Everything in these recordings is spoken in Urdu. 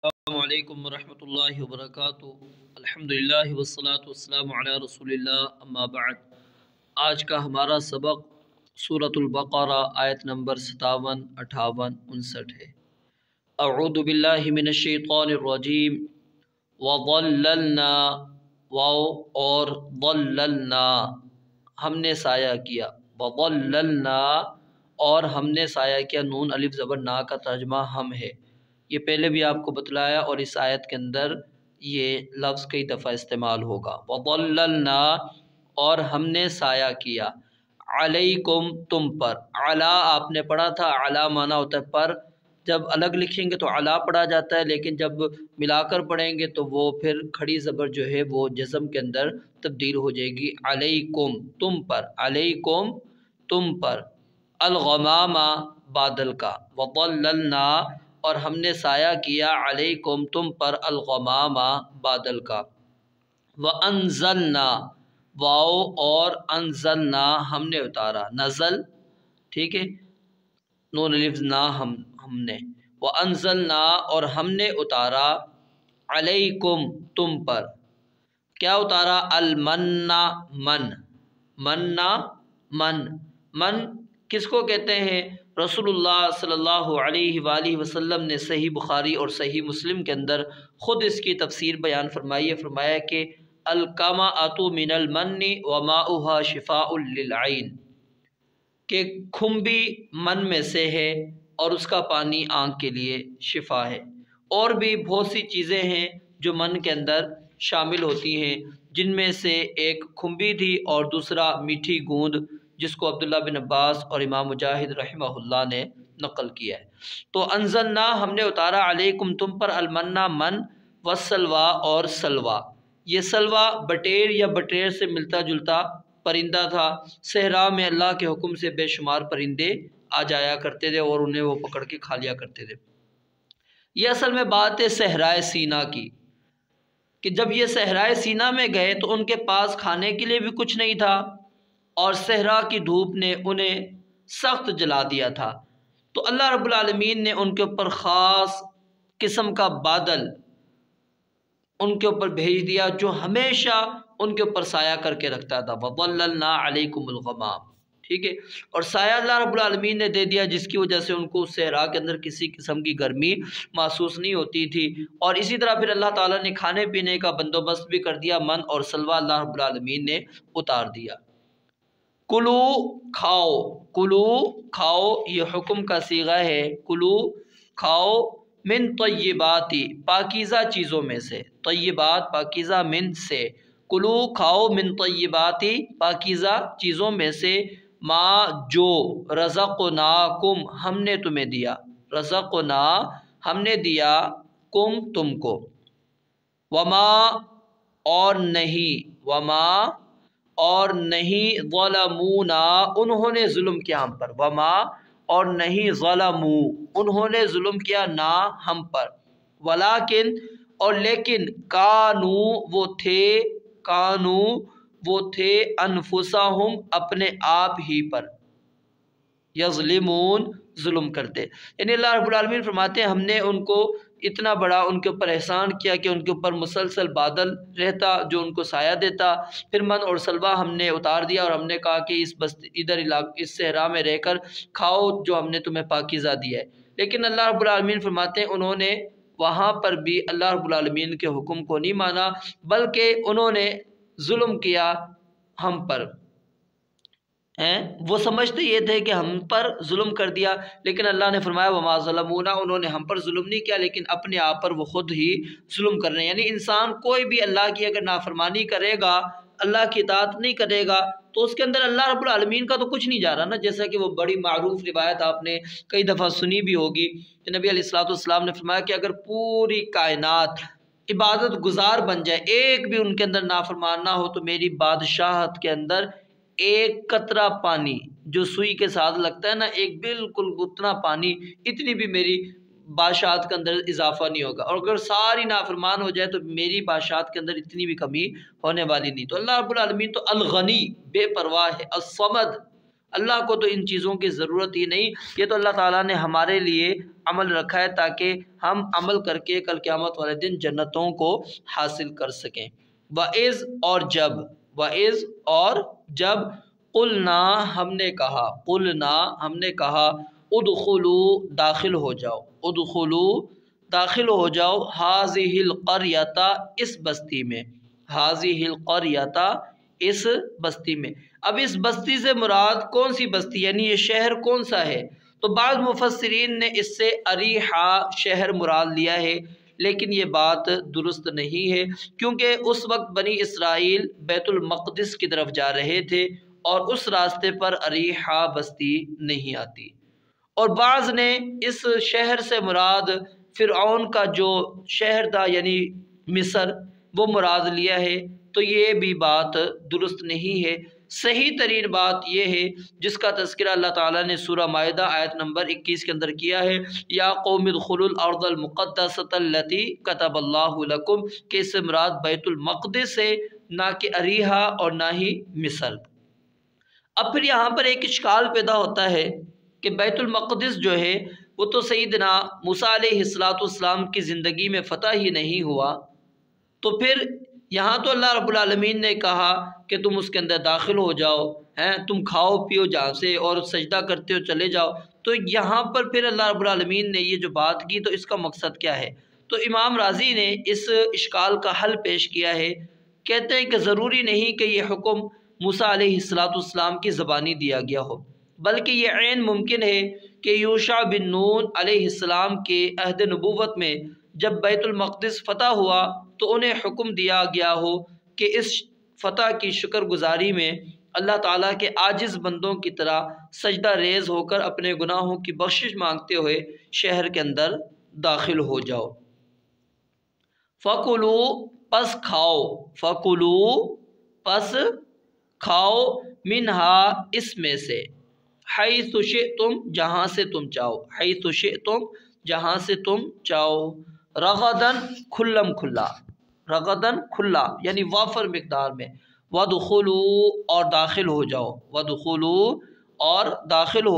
السلام علیکم ورحمۃ اللہ وبرکاتہ۔ الحمدللہ والصلاۃ والسلام علی رسول اللہ، اما بعد۔ آج کا ہمارا سبق سورۃ البقرہ آیت نمبر 57، 58، 59 ہے۔ اعوذ باللہ من الشیطان الرجیم۔ وظللنا، واو اور ظللنا، ہم نے سایہ کیا۔ وظللنا، اور ہم نے سایہ کیا۔ نون الف زبر نا کا ترجمہ ہم ہے۔ یہ پہلے بھی آپ کو بتلایا، اور اس آیت کے اندر یہ لفظ کئی دفعہ استعمال ہوگا۔ وَظَلَّلْنَا، اور ہم نے سایہ کیا، علیکم، تم پر۔ علا آپ نے پڑھا تھا، علا معنی ہوتا ہے پر، جب الگ لکھیں گے تو علا پڑھا جاتا ہے، لیکن جب ملا کر پڑھیں گے تو وہ پھر کھڑی زبر جو ہے وہ جزم کے اندر تبدیل ہو جائے گی۔ علیکم، تم پر، علیکم، تم پر۔ الغمامہ، بادل کا۔ وَظَلَّلْنَا، اور ہم نے سایہ کیا، علیکم، تم پر، الغمامہ، بادل کا۔ وَأَنزَلْنَا، واو اور انزلنا، ہم نے اتارا۔ نزل، ٹھیک ہے، نون الف نا، ہم نے۔ وَأَنزَلْنَا، اور ہم نے اتارا، علیکم، تم پر۔ کیا اتارا؟ المنّ، من۔ منّا، من کس کو کہتے ہیں؟ رسول اللہ صلی اللہ علیہ وآلہ وسلم نے صحیح بخاری اور صحیح مسلم کے اندر خود اس کی تفسیر بیان فرمائی ہے۔ فرمایا کہ القمأۃ من المن وماؤها شفاء للعین، کہ کھمبی من میں سے ہے اور اس کا پانی آنکھ کے لیے شفا ہے۔ اور بھی بہت سی چیزیں ہیں جو من کے اندر شامل ہوتی ہیں، جن میں سے ایک کھمبی تھی اور دوسرا میٹھی گوند، جس کو عبداللہ بن عباس اور امام مجاہد رحمہ اللہ نے نقل کیا ہے۔ تو انزلنا، ہم نے اتارا، علیکم، تم پر، المنّ، من، والسلویٰ، اور سلویٰ۔ یہ سلویٰ بٹیر یا بٹیر سے ملتا جلتا پرندہ تھا۔ صحرا میں اللہ کے حکم سے بے شمار پرندے آ جایا کرتے تھے اور انہیں وہ پکڑ کے کھا لیا کرتے تھے۔ یہ اصل میں بات ہے صحرائے سینا کی، کہ جب یہ صحرائے سینا میں گئے تو ان کے پاس کھانے کے لیے بھی کچھ نہیں تھا، اور صحرا کی دھوپ نے انہیں سخت جلا دیا تھا۔ تو اللہ رب العالمین نے ان کے اوپر خاص قسم کا بادل ان کے اوپر بھیج دیا، جو ہمیشہ ان کے اوپر سایہ کر کے رکھتا تھا۔ وَظَلَّلْنَا عَلَيْكُمُ الْغَمَامَ، ٹھیک ہے، اور سایہ اللہ رب العالمین نے دے دیا، جس کی وجہ سے ان کو صحرا کے اندر کسی قسم کی گرمی محسوس نہیں ہوتی تھی۔ اور اسی طرح پھر اللہ تعالیٰ نے کھانے پینے کا بندوبست بھی کر دیا، من اور سلویٰ اللہ رب العالمین نے اتار دیا۔ کلو، کھاؤ، کلو، کھاؤ، یہ حکم کا صیغہ ہے۔ کلو، کھاؤ، من طیبات، پاکیزہ چیزوں میں سے۔ طیبات پاکیزہ، من سے۔ کلو، کھاؤ، من طیبات، پاکیزہ چیزوں میں سے، ما، جو، رزقناکم، ہم نے تمہیں دیا۔ رزقنا، ہم نے دیا، کم، تم کو۔ وما، اور نہیں، وما، اور نہیں، ظلمونا، انہوں نے ظلم کیا ہم پر۔ وما، اور نہیں، ظلمو، انہوں نے ظلم کیا نہ ہم پر۔ ولیکن، اور لیکن، کانو، وہ تھے، کانو، وہ تھے، انفسہم، اپنے آپ ہی پر، یظلمون، ظلم کرتے۔ یعنی اللہ رب العالمین فرماتے ہیں ہم نے ان کو اتنا بڑا ان کے اوپر احسان کیا کہ ان کے اوپر مسلسل بادل رہتا جو ان کو سایہ دیتا۔ پھر من اور سلویٰ ہم نے اتار دیا، اور ہم نے کہا کہ اس صحرا میں رہ کر کھاؤ جو ہم نے تمہیں پاکیزہ دیا ہے۔ لیکن اللہ رب العالمین فرماتے ہیں انہوں نے وہاں پر بھی اللہ رب العالمین کے حکم کو نہیں مانا، بلکہ انہوں نے ظلم کیا ہم پر۔ وہ سمجھتے یہ تھے کہ ہم پر ظلم کر دیا، لیکن اللہ نے فرمایا وما ظلمونا، انہوں نے ہم پر ظلم نہیں کیا، لیکن اپنے آپ پر وہ خود ہی ظلم کر رہے ہیں۔ یعنی انسان کوئی بھی اللہ کی اگر نافرمانی کرے گا، اللہ کی اطاعت نہیں کرے گا، تو اس کے اندر اللہ رب العالمین کا تو کچھ نہیں جا رہا نا۔ جیسا کہ وہ بڑی معروف روایت آپ نے کئی دفعہ سنی بھی ہوگی کہ نبی علیہ الصلوۃ والسلام نے فرمایا کہ اگر پوری کائنات عبادت گزار بن جائے، ایک بھی ان کے اندر نافرمان نہ ہو، تو میری بادشاہت کے اندر ایک قطرہ پانی جو سوئی کے ساتھ لگتا ہے نا، ایک بالکل اتنا پانی، اتنی بھی میری بادشاہت کے اندر اضافہ نہیں ہوگا۔ اور اگر ساری نافرمان ہو جائے تو میری بادشاہت کے اندر اتنی بھی کمی ہونے والی نہیں۔ تو اللہ رب العالمین تو الغنی، بے پرواہ ہے، الصمد، اللہ کو تو ان چیزوں کی ضرورت ہی نہیں، یہ تو اللہ تعالیٰ نے ہمارے لیے عمل رکھا ہے تاکہ ہم عمل کر کے کل قیامت والے دن جنتوں کو حاصل کر سکیں۔ وَإِذْ اور جب قُلْنَا ہم نے کہا ادخلوا داخل ہو جاؤ هذه القرية اس بستی میں، هذه القرية اس بستی میں۔ اب اس بستی سے مراد کون سی بستی یعنی یہ شہر کون سا ہے؟ تو بعض مفسرین نے اس سے اریحا شہر مراد لیا ہے، لیکن یہ بات درست نہیں ہے کیونکہ اس وقت بنی اسرائیل بیت المقدس کی طرف جا رہے تھے اور اس راستے پر اریحا بستی نہیں آتی۔ اور بعض نے اس شہر سے مراد فرعون کا جو شہر تھا یعنی مصر وہ مراد لیا ہے، تو یہ بھی بات درست نہیں ہے۔ صحیح ترین بات یہ ہے جس کا تذکرہ اللہ تعالیٰ نے سورہ مائدہ آیت نمبر 21 کے اندر کیا ہے، یا قوم ادخلوا الارض المقدسۃ التی کتب اللہ لکم، کہ اس سے مراد بیت المقدس ہے، نہ کہ اریحا اور نہ ہی مصر۔ اب پھر یہاں پر ایک اشکال پیدا ہوتا ہے کہ بیت المقدس جو ہے وہ تو سیدنا موسیٰ علیہ السلام کی زندگی میں فتح ہی نہیں ہوا، تو پھر یہاں تو اللہ رب العالمین نے کہا کہ تم اس کے اندر داخل ہو جاؤ، تم کھاؤ پیو جہاں سے اور سجدہ کرتے ہو چلے جاؤ، تو یہاں پر پھر اللہ رب العالمین نے یہ جو بات کی تو اس کا مقصد کیا ہے؟ تو امام رازی نے اس اشکال کا حل پیش کیا ہے، کہتے ہیں کہ ضروری نہیں کہ یہ حکم موسیٰ علیہ السلام کی زبانی دیا گیا ہو، بلکہ یہ عین ممکن ہے کہ یوشع بن نون علیہ السلام کے عہد نبوت میں جب بیت المقدس فتح ہوا تو انہیں حکم دیا گیا ہو کہ اس فتح کی شکر گزاری میں اللہ تعالیٰ کے عاجز بندوں کی طرح سجدہ ریز ہو کر اپنے گناہوں کی بخشش مانگتے ہوئے شہر کے اندر داخل ہو جاؤ۔ فَكُلُوا پس کھاؤ مِنْہا اس میں سے، حَيْثُ شِئْتُمْ جہاں سے تم چاہو، حَيْثُ شِئْتُمْ جہاں سے تم چاہو، رغدن کھلا یعنی وافر مقدار میں، وَدْخُلُوا اور داخل ہو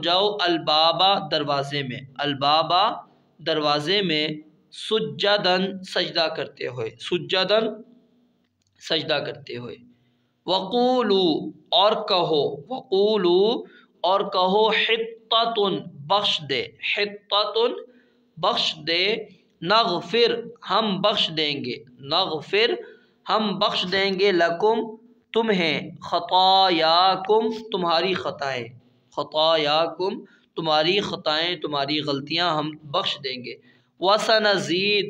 جاؤ، البابا دروازے میں، سجدن سجدہ کرتے ہوئے، وقولوا اور کہو حطۃ بخش دے، نغفر ہم بخش دیں گے لکم تمہیں، خطایاکم تمہاری خطائیں تمہاری غلطیاں ہم بخش دیں گے، وسنزید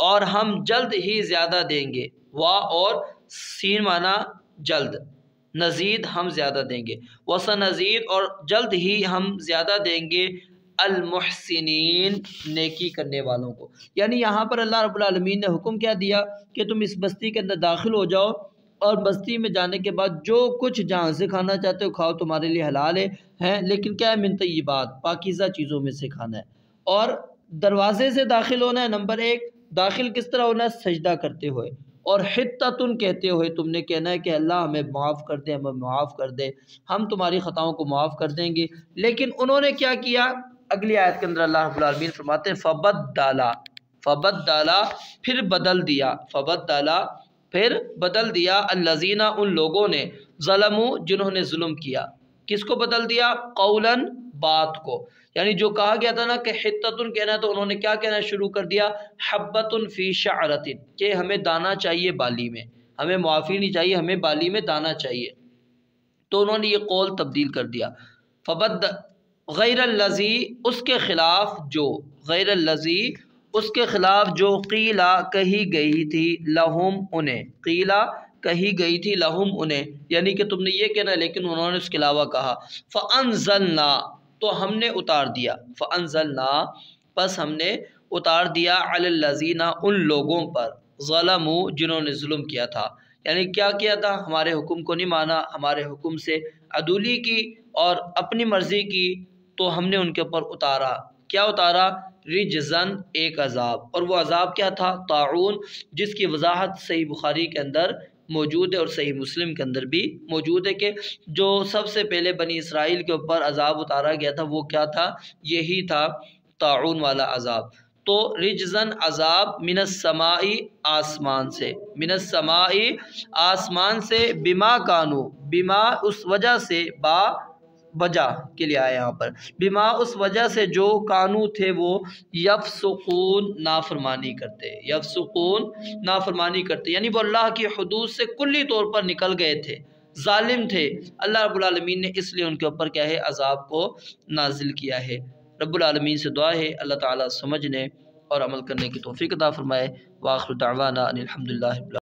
اور ہم جلد ہی زیادہ دیں گے، وا اور سین معنی جلد، نزید ہم زیادہ دیں گے، وسنزید اور جلد ہی ہم زیادہ دیں گے، المحسنین نیکی کرنے والوں کو۔ یعنی یہاں پر اللہ رب العالمین نے حکم کیا دیا کہ تم اس بستی کے اندر داخل ہو جاؤ اور بستی میں جانے کے بعد جو کچھ جہاں سے کھانا چاہتے ہو کھاؤ، تمہارے لیے حلال ہے، لیکن کیا ہے من طیبات پاکیزہ چیزوں میں سے کھانا ہے، اور دروازے سے داخل ہونا ہے۔ نمبر 1 داخل کس طرح ہونا ہے؟ سجدہ کرتے ہوئے، اور حطۃ کہتے ہوئے تم نے کہنا ہے کہ اللہ ہمیں معاف کر دے، ہم تمہاری خطاؤں کو معاف کر دیں گے۔ لیکن انہوں نے کیا کیا؟ اگلی آیت کے اندر اللہ رب العالمین فرماتے ہیں فبدلا پھر بدل دیا الذین ان لوگوں نے، ظلموا جنہوں نے ظلم کیا، کس کو بدل دیا؟ قولاً بات کو، یعنی جو کہا گیا تھا نا کہ حطۃ کہنا، تو انہوں نے کیا کہنا شروع کر دیا؟ حبۃ فی شعرۃ، کہ ہمیں دانا چاہیے بالی میں، ہمیں معافی نہیں چاہیے، ہمیں بالی میں دانا چاہیے، تو انہوں نے یہ قول تبدیل کر دیا۔ غیر الذی اس کے خلاف جو قیلا کہی گئی تھی لہم انہیں، یعنی کہ تم نے یہ کہنا لیکن انہوں نے اس کے علاوہ کہا۔ فانزلنا تو ہم نے اتار دیا، پس ہم نے اتار دیا علی الذین ان لوگوں پر، ظلموا جنہوں نے ظلم کیا تھا، یعنی کیا کیا تھا؟ ہمارے حکم کو نہیں مانا، ہمارے حکم سے عدولی کی اور اپنی مرضی کی، تو ہم نے ان کے اوپر اتارا، کیا اتارا؟ رجزن ایک عذاب، اور وہ عذاب کیا تھا؟ طاعون، جس کی وضاحت صحیح بخاری کے اندر موجود ہے اور صحیح مسلم کے اندر بھی موجود ہے کہ جو سب سے پہلے بنی اسرائیل کے اوپر عذاب اتارا گیا تھا وہ کیا تھا؟ یہی تھا طاعون والا عذاب۔ تو رجزن عذاب من السماء آسمان سے، من السماء آسمان سے، بما کانو بما اس وجہ سے، با وجہ کے لیے آیا یہاں پر، بما اس وجہ سے جو کانو تھے وہ یفسقون نافرمانی کرتے، یفسقون نافرمانی کرتے، یعنی وہ اللہ کی حدود سے کلی طور پر نکل گئے تھے، ظالم تھے۔ اللہ رب العالمین نے اس لیے ان کے اوپر کیا ہے؟ عذاب کو نازل کیا ہے۔ رب العالمین سے دعا ہے اللہ تعالیٰ سمجھنے اور عمل کرنے کی توفیق عطا فرمائے۔ وآخر دعوانا ان الحمد للہ۔